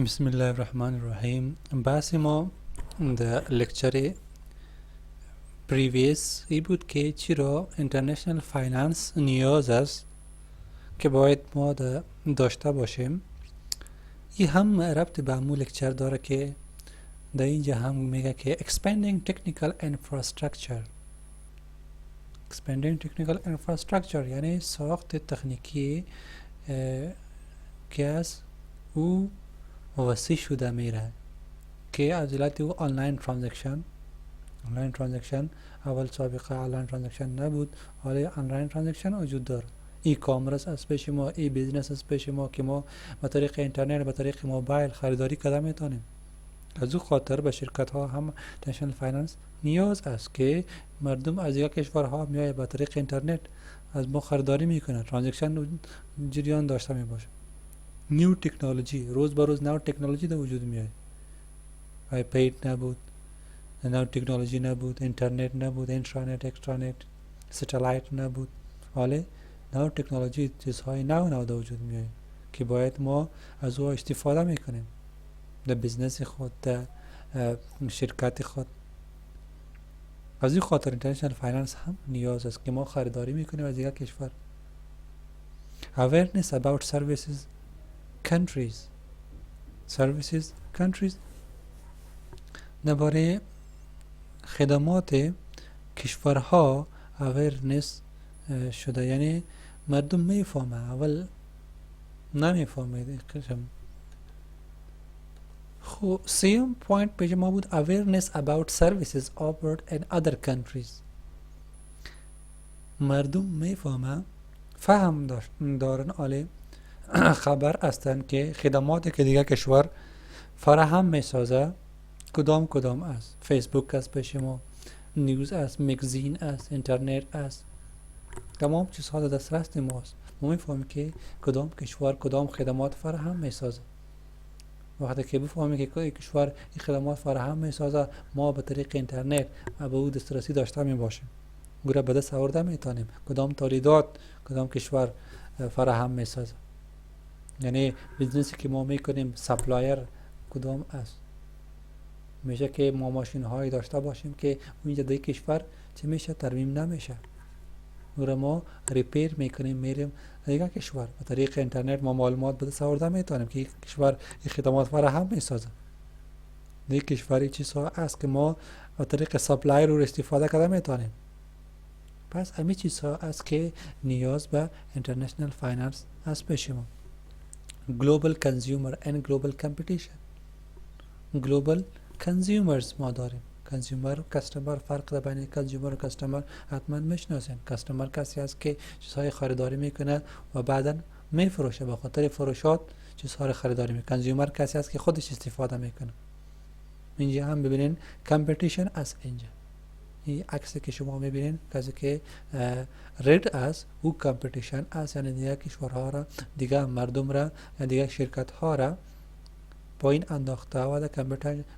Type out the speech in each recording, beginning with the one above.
بسم الله الرحمن الرحیم. بحث ما در لکچر پریویس ای بود که چرا اینترنشنال فایننس نیاز است که باید ما داشته باشیم. این هم ربط به همون لکچر داره که در اینجا هم میگه که expanding technical infrastructure. expanding technical infrastructure یعنی ساخت تکنیکی که از او وسیع شده میره که از علت او آنلاین ترانزکشن اول سابقه آنلاین ترانزکشن نبود، حالا آنلاین ترانزکشن وجود داره. ای کامرس از پیش ما، ای بیزنس از پیش ما که ما به طریق اینترنت، به طریق موبایل خریداری کردن میتونیم. از او خاطر به شرکت ها هم اینترنشنال فایننس نیاز است که مردم از یک کشورها میای به طریق اینترنت از ما خریداری میکنن، ترانزکشن جریان داشته می باشه. نیو تکنولوژی، روز به روز نو تکنولوژی در وجود میاد. آیپد نبود، نو تکنولوژی نبود، اینترنت نبود، اینترنت، اکسترانت، ستلایت نبود. حالا نو تکنولوژی، چیزهای نو در وجود میاد که باید ما از او استفاده میکنیم در بیزنس خود، در شرکت خود. از این خاطر اینترنشنال فایننس هم نیاز است که ما خریداری میکنیم از یک کشور. awareness about countries درباره خدمات کشورها awareness شده، یعنی مردم میفهمه، اول نمیفهمه. خب سیم پوینت پیش ما بود awareness about services offered in other countries. مردم میفهمه، فهم دارن، آله خبر هستند که خدماتی که دیگه کشور فراهم میسازه کدام است. فیسبوک است پیش ما، نیوز است، مگزین است، اینترنت است، تمام چیزها در دسترس ماست. ما میفهمیم که کدام کشور کدام خدمات فراهم میسازه. وقتی که بفهمیم که کشور این خدمات فراهم میسازه، ما به طریق اینترنت به او دسترسی داشته میباشیم، گوره به دست آورده میتونیم کدام تولیدات کدام کشور فراهم میسازه. یعنی بیزنسی که ما میکنیم سپلایر کدام است. میشه که ما ماشین هایی داشته باشیم که اونجا در کشور چه میشه ترمیم نمیشه، گوره ما ریپیر میکنیم میریم دیگه کشور، به طریق اینترنت ما معلومات به دست آورده میتونیم که کشور این خدمات فراهم میسازه. دیگه کشوری چیزها است که ما به طریق سپلایر رو استفاده کرده میتونیم. پس همین چیزها است که نیاز به اینترنشنال فایننس است پیش ما. global consumer and global competition. global consumers ما داریم. کنزیومر و کستمر، فرق بین کنزیومر و کستمر حتما میشناسین. کستمر کسی است که چیزهای خریداری میکنه و بعدا میفروشه، به خاطر فروشات چیزها رو خریداری میکنه. کنزیومر کسی است که خودش استفاده میکنه. اینجا هم ببینین کمپیتیشن است. اینجا این عکسی که شما میبینین کسی که رد است او کمپیتیشن است، یعنی دیگه کشورها را، دیگه مردم را، دیگه شرکت ها را پایین انداخته و در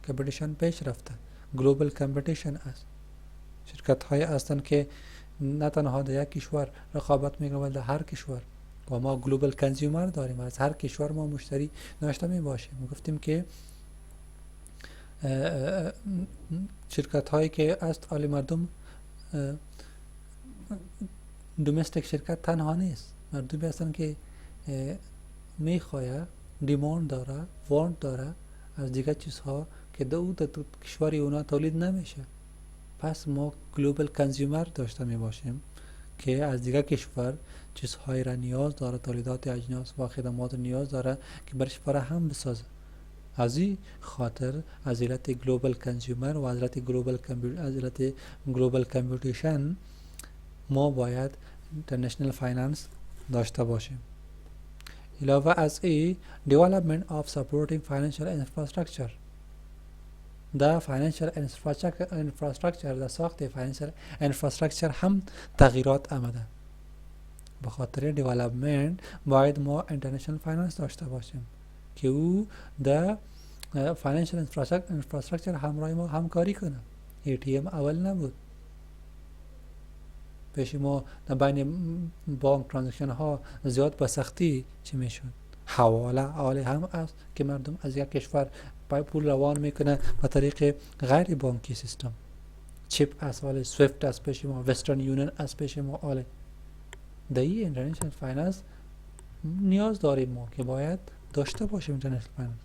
کمپیتیشن پیش رفته. گلوبال کمپیتیشن است. شرکت های هستند که نه تنها در یک کشور رقابت میکنند بلکه در هر کشور. و ما گلوبال کنزیومر داریم، از هر کشور ما مشتری داشته میباشیم. گفتیم که شرکت هایی که است آلی مردم، دومستیک شرکت تنها نیست، مردمی هستند که میخواه دیماند داره، وانت داره از دیگه چیزها که در کشوری اونا تولید نمیشه. پس ما گلوبال کنزیومر داشته میباشیم که از دیگه کشور چیزهایی را نیاز داره، تولیدات اجناس و خدمات نیاز داره که برش فراهم بسازه. از این خاطر از علت گلوبال کنزیومر و از علت گلوبال کمپیتیشن ما باید اینترنشنال فایننس داشته باشیم. علاوه از این development of supporting financial infrastructure. در financial infrastructure در ساخت financial infrastructure هم تغییرات آمده. به خاطر development باید ما international finance داشته باشیم که او در financial infrastructure همراه ما همکاری کنه. ATM اول نبود، پیش ما در بین بانک ترانزکشن ها زیاد با سختی چی میشد. حواله هم است که مردم از یک کشور پول روان میکنه به طریق غیر بانکی سیستم. چیپ است، حاله سویفت است پیش ما، وسترن یونین است پیش ما. حاله در این اینترنشنال فایننس نیاز داریم ما که باید داشته باشیم اینترنشنال فایننس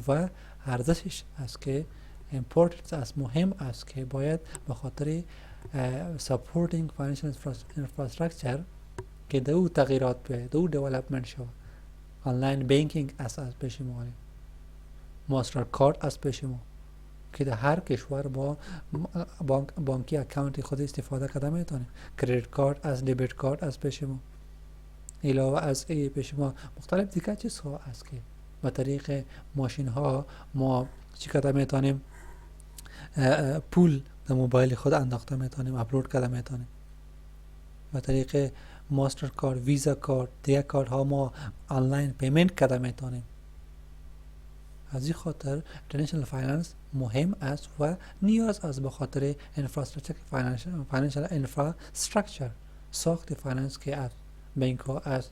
و ارزشش است که امپورتنس است، مهم است که باید به خاطر سپورتینگ فاینانشال انفراستراکچر که در او تغییرات بیاید، در او دیولپمنت شود. آنلاین بانکینگ است از پیش ما، ماستر کارت است پیش ما که در هر کشور با بانکی اکاونت خود استفاده کرده میتونیم. کریدیت کارت از دبیت کارت از پیش ما. علاوه از ای پیش ما مختلف دیگر چیزها است که به طریق ماشین ها ما چی کرده میتونیم پول در موبایل خود انداخته میتونیم، اپلود کرده میتونیم. به طریق ماستر کارت، ویزا کارت، دیگر کارت ها ما آنلاین پیمنت کرده میتونیم. از این خاطر اینترنشنال فایننس مهم است و نیاز است به خاطر انفراستراکچر فاینانشال انفراستراکچر، ساخت فایننس که از بانک ها است،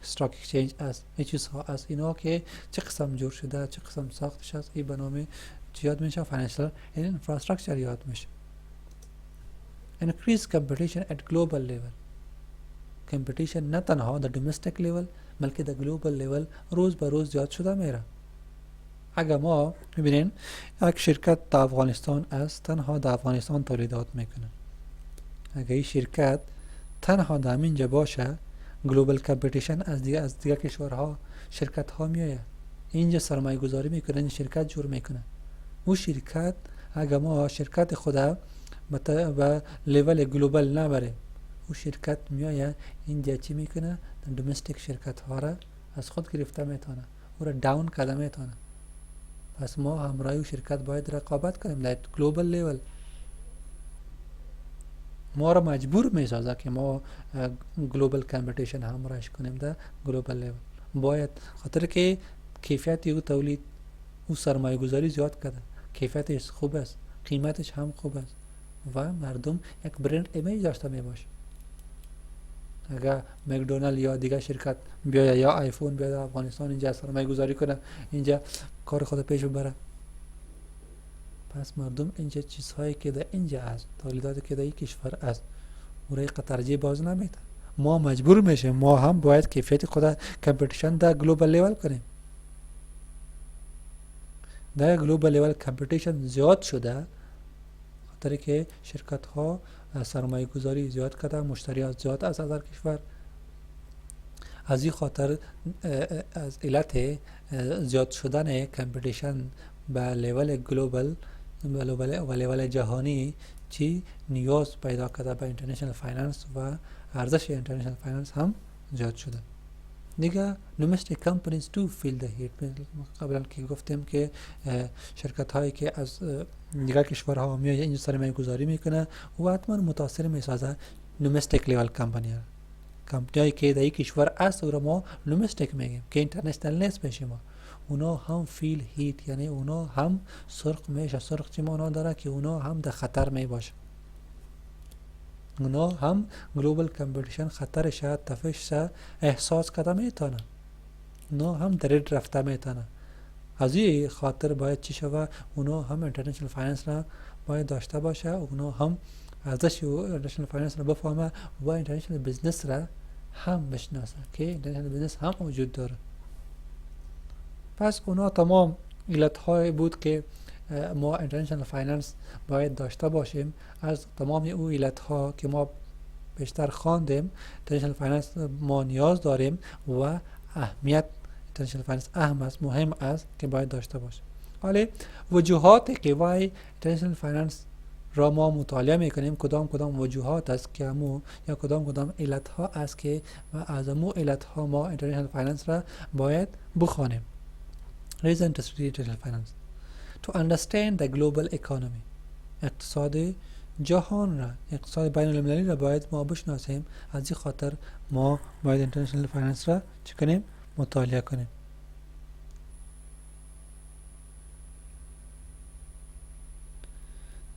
استاک اکسچنج است، این چیزها است. اینا که چه قسم جور شده، چه قسم ساختش است، این به نام چی یاد میشه؟ فاینانشال انفراستراکچر یاد میشه. increase competition at global level. competition نه تنها در domestic level بلکه در global level روز به روز زیاد شده میره. اگر ما ببینین یک شرکت در افغانستان است، تنها در افغانستان تولیدات میکنه. اگر این شرکت تنها در اینجا باشه، گلوبال کمپیتیشن از دیگه کشورها شرکت ها میآید اینجا سرمایه گذاری میکنه، این شرکت جور میکنه. او شرکت اگر ما شرکت خدا به لیول گلوبال نبره، او شرکت میآید اینجا چی میکنه؟ دومستیک شرکت ها را از خود گرفته میتونه، او را داون کرده میتونه. پس ما همراه او شرکت باید رقابت کنیم در گلوبال لیول. ما را مجبور میسازه که ما گلوبال کمپیتیشن همراهش کنیم در گلوبال لیول. باید خاطر که کیفیت او تولید، او سرمایه گذاری زیاد کرده، کیفیتش خوب است، قیمتش هم خوب است و مردم یک برند ایمیج داشته می باشه. اگر مکدونالد یا دیگر شرکت بیاید یا آیفون بیاید افغانستان اینجا سرمایه گذاری کنه، اینجا کار خود پیش ببره، پس مردم اینجا چیزهایی که در اینجا است، تولیداتی که در این کشور است، او را ترجیح باز نمیده. ما مجبور میشیم ما هم باید کیفیت خود کمپیتیشن در گلوبال لیول کنیم. در گلوبال لیول کمپیتیشن زیاد شده خاطر که شرکت ها سرمایه گذاری زیاد کرده، مشتریات زیاد از هر کشور. از این خاطر از علت زیاد شدن کمپیتیشن به لیول گلوبال و لیول جهانی چی نیاز پیدا کرده به اینترنشنال فایننس و ارزش اینترنشنال فایننس هم زیاد شده. دیگه domestic companies do feel the heat. قبلا که گفتیم که شرکت هایی که از دیگر کشورها میاد اینجا سرمایه گذاری میکنه و حتما متاثر میسازه domestic level کمپانی ها. کمپنیایی که در یک کشور است او را ما domestic میگیم که اینترنشنال نیست پیش ما. اونا هم فیل هیت، یعنی اونا هم سرخ میشه. سرخ چی معنا داره؟ که اونا هم در خطر می باشه. اونا هم گلوبال کمپیتیشن خطرش تفش احساس کرده میتونه، اونا هم درید رفته میتونه. از این خاطر باید چی شوه؟ اونا هم اینترنشنال فایننس را باید داشته باشه، اونا هم ارزش اینترنشنال فایننس را بفهمه و اینترنشنال بزنس را هم بشناسه که اینترنشنال بزنس هم وجود داره. پس اونا تمام علت های بود که ما اینترنشنال فایننس باید داشته باشیم. از تمام او علت ها که ما بیشتر خواندیم، اینترنشنال فایننس ما نیاز داریم و اهمیت اینترنشنال فایننس اهم است، مهم است که باید داشته باشیم. ولی وجوهات که وای اینترنشنال فایننس را ما مطالعه میکنیم کدام وجوهات است که همو یا کدام علت ها است که از همو علت ها ما اینترنشنال فایننس را باید بخوانیم. Reason to study international finance. To understand the global economy. اقتصاد جهان را، اقتصاد بین المللی را باید ما بشناسیم. از این خاطر ما باید international finance را چی کنیم؟ مطالعه کنیم.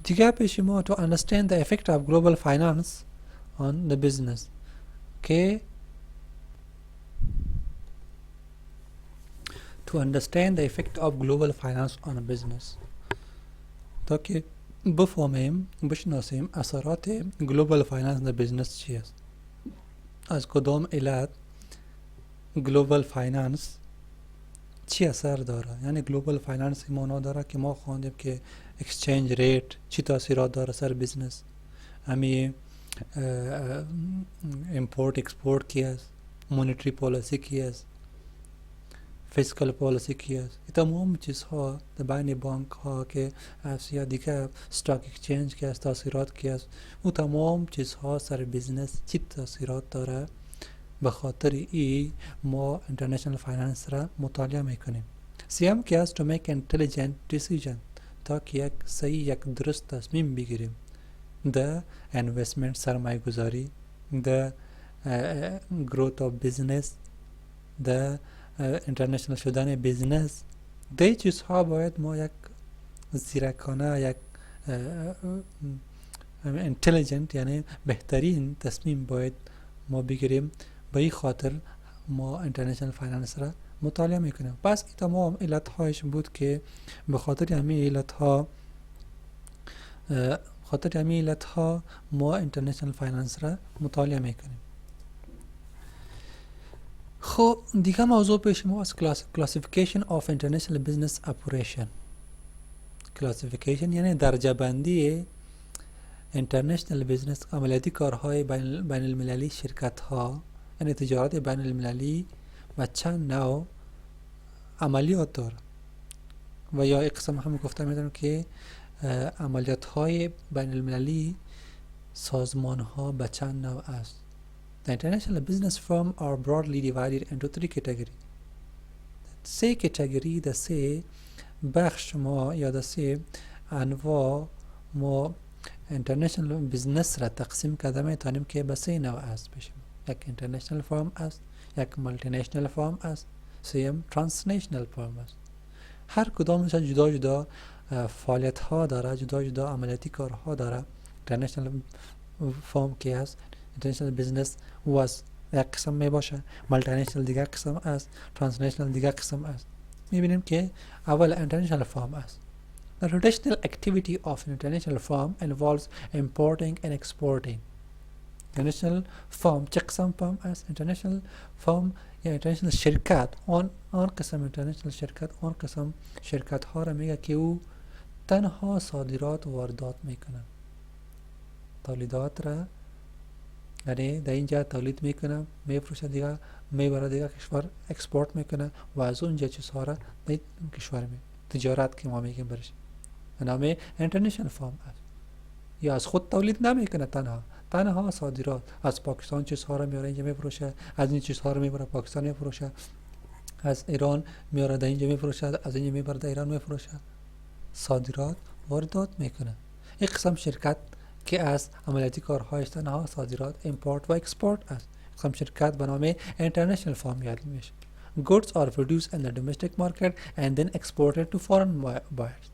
دیگه پیش ما to understand the effect of global finance on the business. که to understand the effect of global finance on a business. تا که بفهمیم بشناسیم اثرات global finance در بیزنس چی است. از کدام علت global finance چی اثر داره. یعنی global finance مانا داره که ما خواندیم که exchange rate چی تاثیرات داره سر بیزنس. همی import export کی است، monetary policy کی است، fiscal policy کی است. این تمام چیزها در بین بانک ها که است یا دیگه stock exchange کی است، تاثیرات کی است، او تمام چیزها سر بیزنس چی تاثیرات داره. به خاطر ای ما international finance را مطالعه میکنیم. سیام کی است to make intelligent decision تا که یک صحیح یک درست تصمیم بگیریم. the investment سرمایه گذاری، the growth of business، the international شدن بیزنس. دی چیزها باید ما یک زیرکانه یک intelligent یعنی بهترین تصمیم باید ما بگیریم. به این خاطر ما international finance را مطالعه میکنیم. پس این تمام علت هایش بود که به خاطر همین علت ها ما international finance را مطالعه میکنیم. خب دیگه موضوع پیش ما از classification of international business operation. classification یعنی درجه بندی international business عملیاتی کارهای بین المللی شرکت ها، یعنی تجارت بین المللی و چند نوع عملیات داره. و یا یک قسم هم گفته میدونم که عملیات های بین المللی سازمان ها به چند نوع است. The international business firm are broadly divided into 3 categories. 3 کتگوری در 3 بخش ما یا در 3 انواع ما international business را تقسیم کرده میتونیم که به 3 نوع است بشیم. یک international firm است، یک multinational firm است، سوم transnational firm است. هر کدامش جدا جدا فعالیت ها داره، جدا جدا عملیاتی کارها داره. international firm که است، international business was یک قسم می باشه، multinational دیگه قسم است، transnational دیگه قسم است. میبینیم که اول international firm است. The traditional activity of an international firm involves importing and exporting. international firm چه قسم firm است؟ international firm یا international شرکت، آن قسم international شرکت، آن قسم شرکت ها را میگه که او تنها صادرات و واردات میکنه. تولیدات را یعنی در اینجا تولید میکنه، میفروشه دیگه، میبره دیگه کشور اکسپورت میکنه و از اونجا چیزها را در کشور تجارت که ما میگیم برش نامه international firm است. یا از خود تولید نمیکنه، تنها صادرات از پاکستان چیزها را میاره اینجا میفروشه، از این چیزها را میبره پاکستان میفروشه، از ایران میاره در اینجا میفروشه، از اینجا میبره در ایران میفروشه. صادرات واردات میکنه. یک قسم شرکت که از عملیاتی کارهایش تنها صادرات، امپورت و اکسپورت است. قسم شرکت به نام international firm یاد میشه. Goods are produced in the domestic market and then exported to foreign buyers.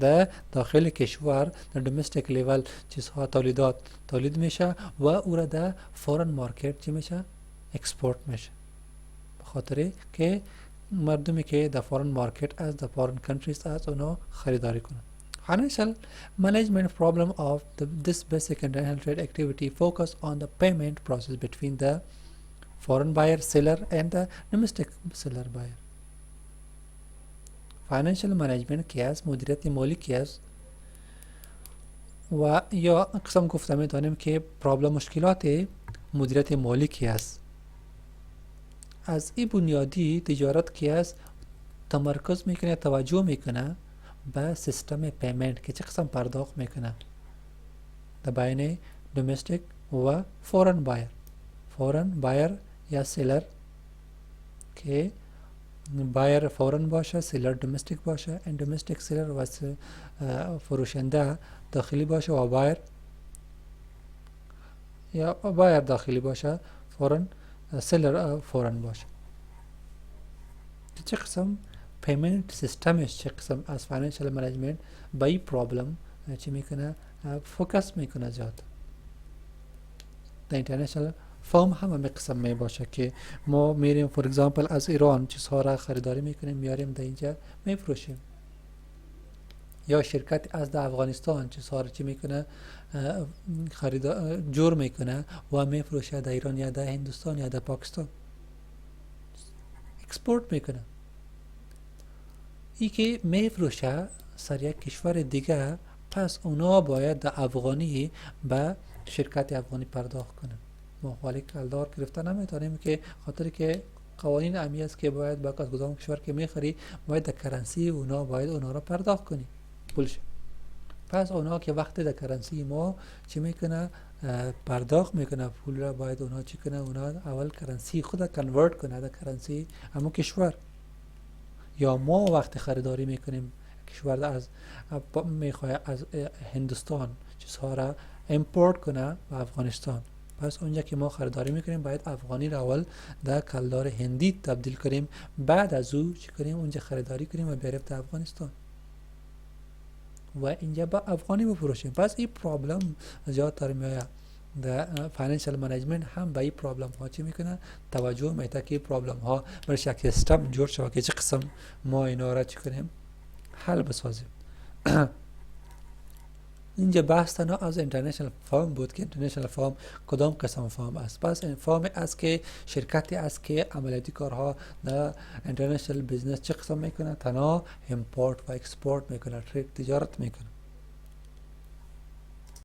در داخل کشور در domestic level چیزها تولیدات تولید میشه و او را در foreign market چی میشه؟ اکسپورت میشه. به خاطر که مردمی که در foreign market از در foreign countries از اونا خریداری کنند. Financial management problem of this basic international trade activity focus on the payment process between the foreign buyer seller and the domestic seller buyer. Financial management کی است؟ مدیریت مالی کی است؟ و یا قسم گفته میتونیم که پرابلم مشکلات مدیریت مالی کی است. از این بنیادی تجارت کی است تمرکز میکنه، توجه میکنه به سیستم پیمنت که چه قسم پرداخت میکنه در بین domestic و foreign buyer یا seller که بایر فورن باشه، سیلر domestic باشه، and domestic seller و فروشنده داخلی باشه و بایر داخلی باشه، فورن سیلر فورن باشه. چه قسم پیمنت سیستمش چه قسم از فاینانشال منیجمنت با این پرابلم چی میکنه؟ فوکس میکنه زیاد. The international فام هم همه قسم می باشه که ما میریم فور اگزامپل از ایران چیزها را خریداری میکنیم میاریم در اینجا میفروشیم، یا شرکت از در افغانستان چیزها را چی میکنه جور میکنه و میفروشه در ایران یا در هندوستان یا در پاکستان اکسپورت میکنه. ای که میفروشه سر یک کشور دیگه، پس اونا باید در افغانی به شرکت افغانی پرداخت کنه. ما ولی کلدار گرفته نمیتونیم که خاطر که قوانین امی است که باید با از کدام کشور که میخری باید در کرنسی اونا باید اونا را پرداخت کنی پولش. پس اونا که وقتی در کرنسی ما چی میکنه پرداخت میکنه پول را، باید اونا چی کنه، اونا اول کرنسی خود کنورت کنه در کرنسی همون کشور. یا ما وقتی خریداری میکنیم کشور از میخواه از هندوستان چیزها را امپورت کنه به افغانستان، پس اونجا که ما خریداری میکنیم باید افغانی را اول در کلدار هندی تبدیل کنیم، بعد از او چی کنیم اونجا خریداری کنیم و بیاریم در افغانستان و اینجا با افغانی بفروشیم. پس این پرابلم زیاد تر میاد. در فاینانشال منیجمنت هم به این پرابلم ها چی میکنه توجه میده که پرابلم ها برای شکل سیستم جور شود که چه قسم ما اینا را چی کنیم حل بسازیم. اینجا بحث تنها از اینترنشنال فارم بود که اینترنشنال فارم کدام قسم فارم است. پس این فارم است که شرکتی است که عملیاتی کارها در اینترنشنال بیزنس چه قسم میکنه، تنها امپورت و اکسپورت میکنه، تجارت میکنه.